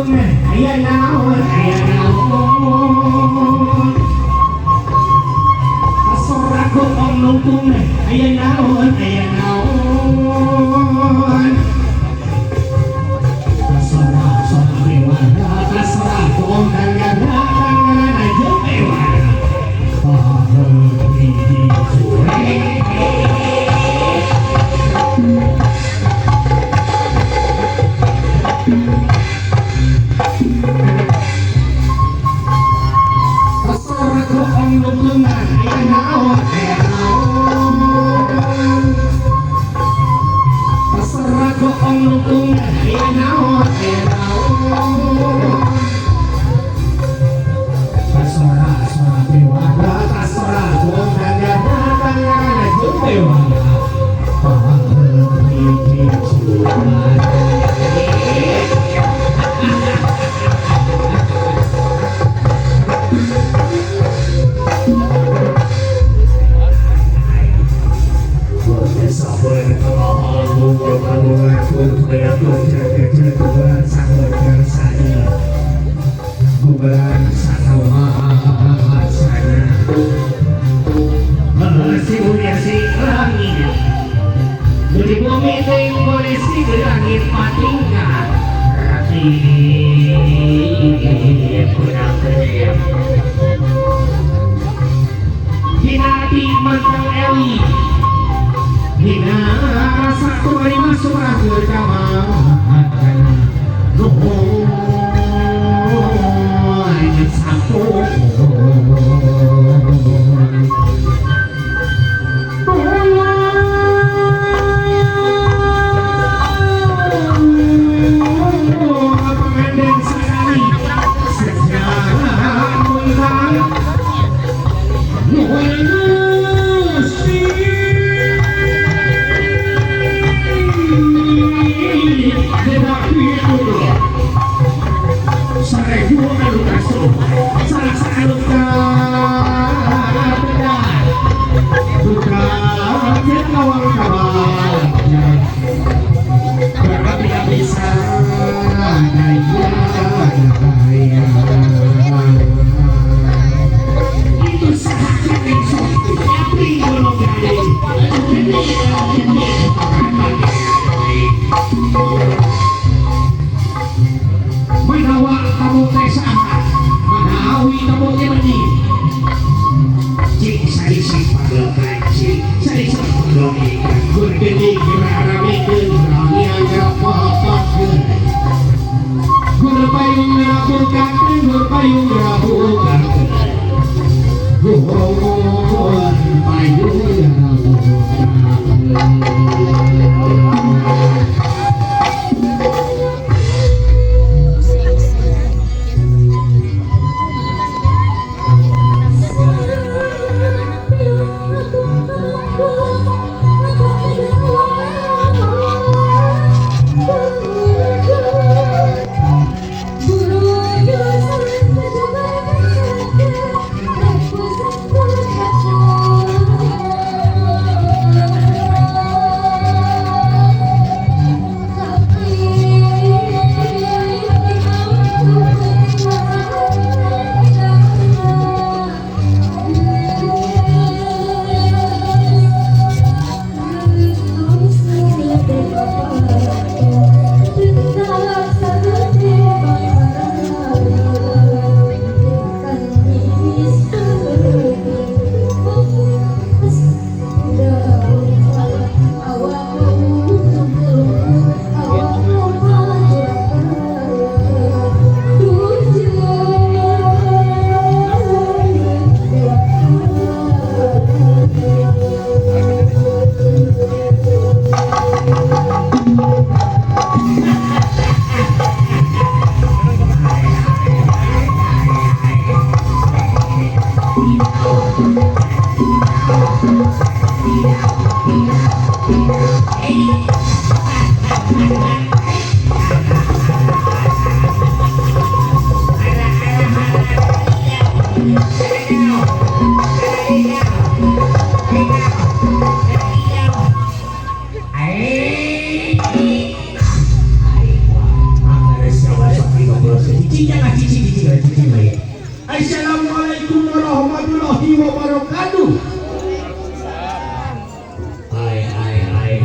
lutung aya naon asorago om lutung aya naon asora bewara asorago om kangana aja bewara Assalamualaikum warahmatullahi wabarakatuh. Ai,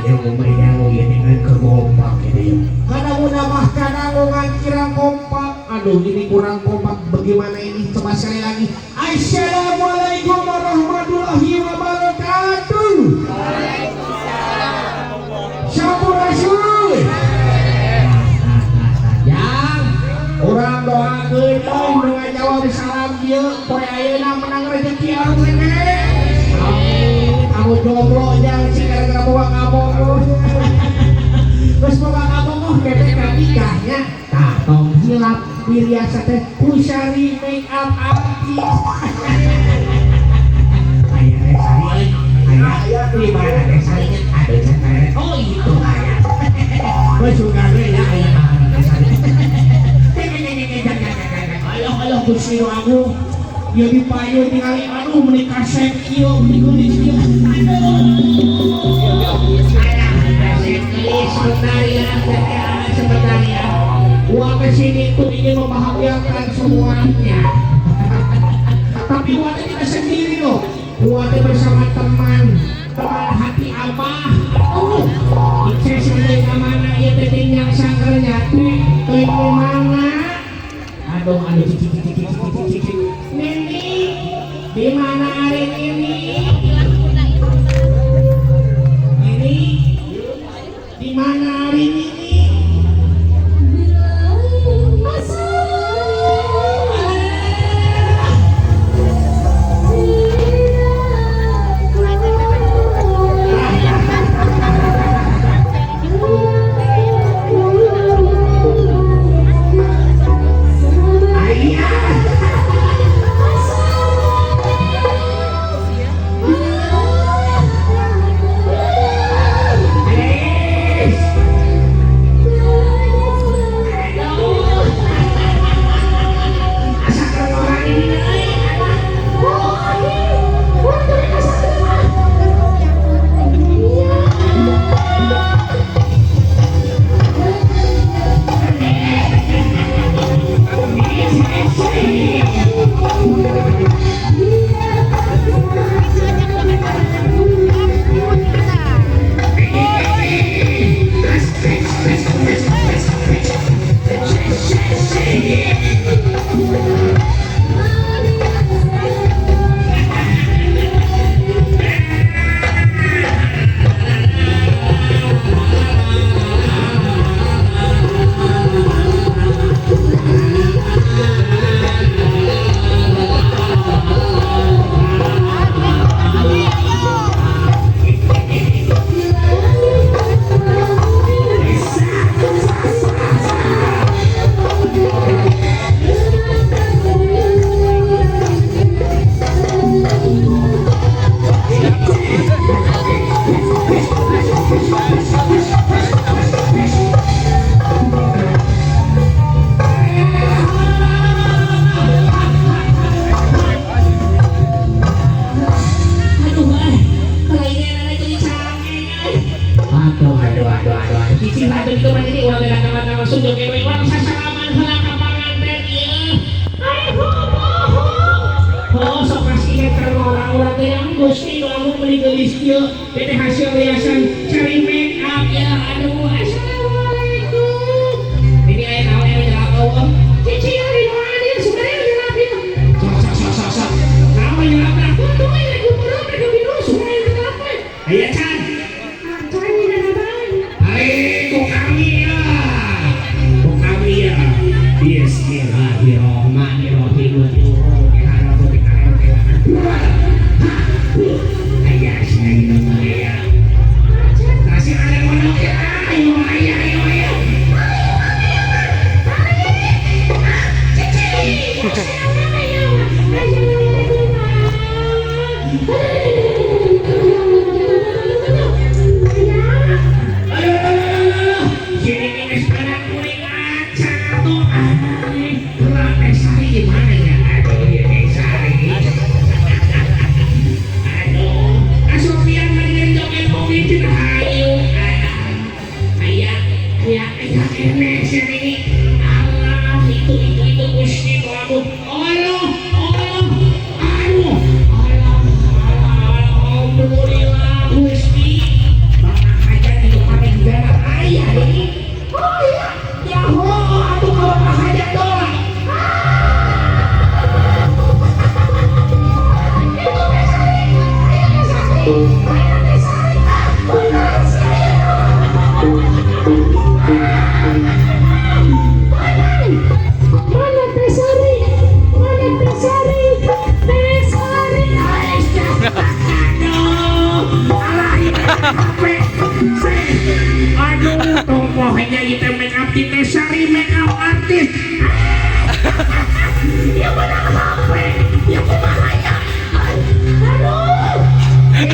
yang umayang ya dengan kompak ini. Karena udah mah kadang kirang kompak. Aduh, ini kurang kompak. Bagaimana ini? Coba sekali lagi. Assalamualaikum warahmatullahi wabarakatuh. Sampurasun. Yang orang doakeun dengan jawab salam dia poe ayeuna menang rezeki anu gede. Amin. Kamu jomblo jangan sih gara-gara bawa kabong. Terus bawa kabong bebek nikahnya. Tah tong hilap biasa teh Pusari make up artis. Ayah di mana teh sarinya ada cakare. Oh itu ayah. Gua suka ya ayah Ayo kursi aku ya dipayu tinggali aduh menikah sekio menikah sekio sebenarnya gua kesini tuh ingin membahagiakan semuanya tapi gua tidak sendiri loh gua bersama teman hati abah saya sampai kemana ya teteh yang sangkernya teh mana aduh cici Nini di mana hari ini di mana hari ini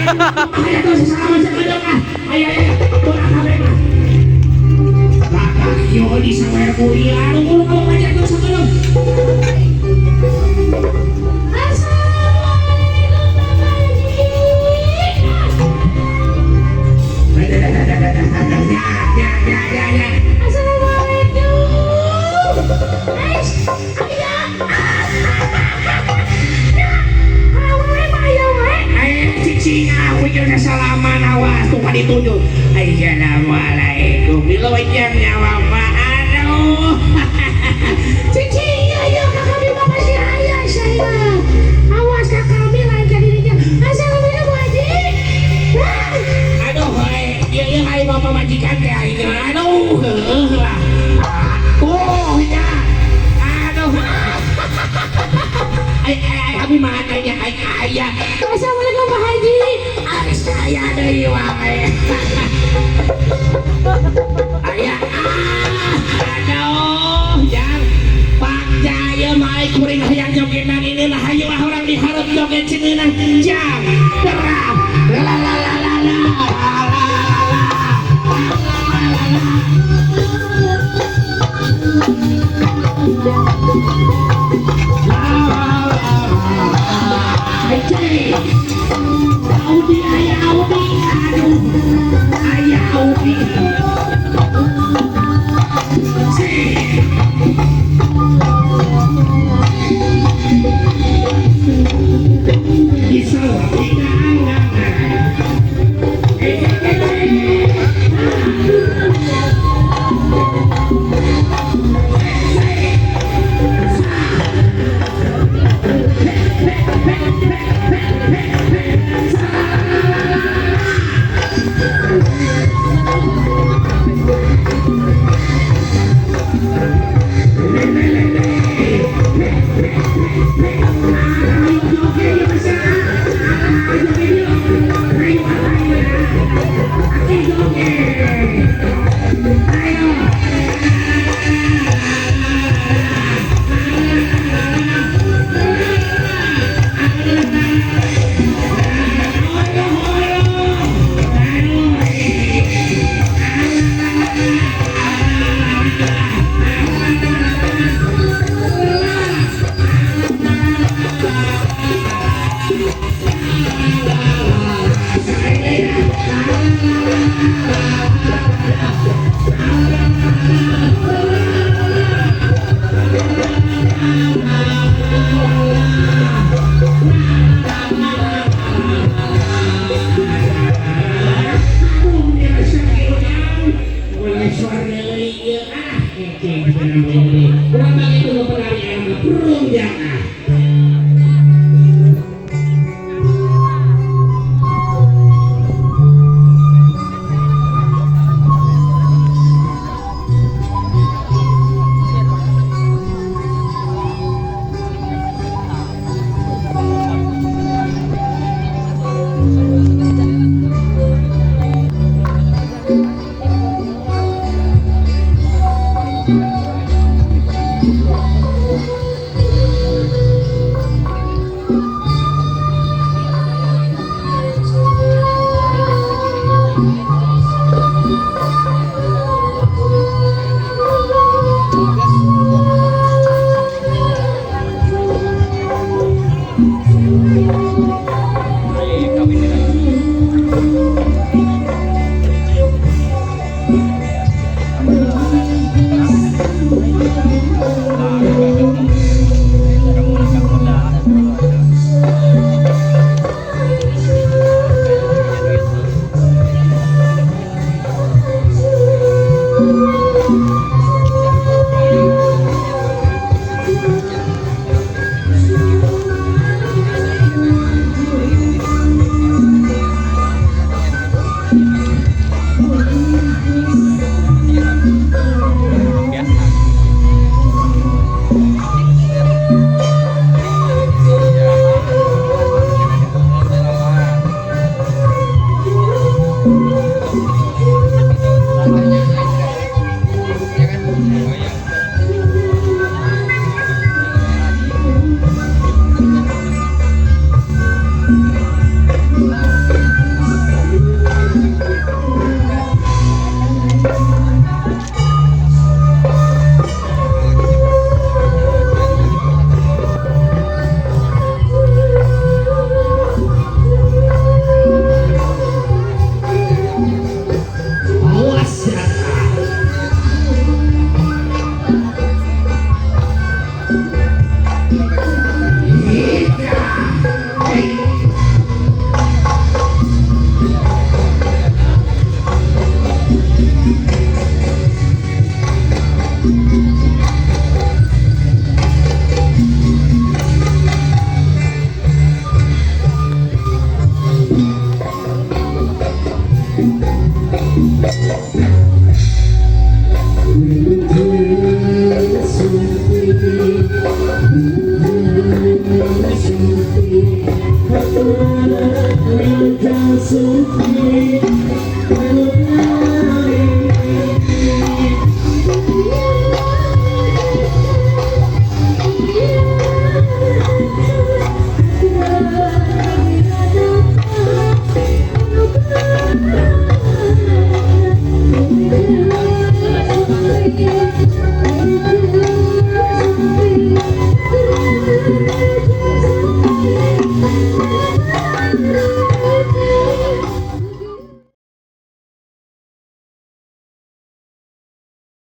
Ayo tuh sesalaman sekedok ah. Ayo kurang kabeh mah. Kakak yo di sawer kuliah anu mulu kalau ngajak tuh sekedok. Salaman awas tuh pada ditunjuk. Assalamualaikum. Bilo jam nyawa Pak. Aduh. Cici ya kakak Bima masih ayah saya. Awas kakak Bima lain kali ini. Assalamualaikum Haji. Aduh, iya hai bapak majikan teh aing. Aduh, lah. Oh, ya. Aduh. Abi mana nya ayah. Assalamualaikum Pak Haji. Saya dari wae. Ayah, aduh, jangan Pak Jaya mai kuring hayang jogetan ini lah hayu orang diharap joget cengeunah jam terang la la la la la la Audi, ayah Audi, aduh, ayah Audi. Thank you.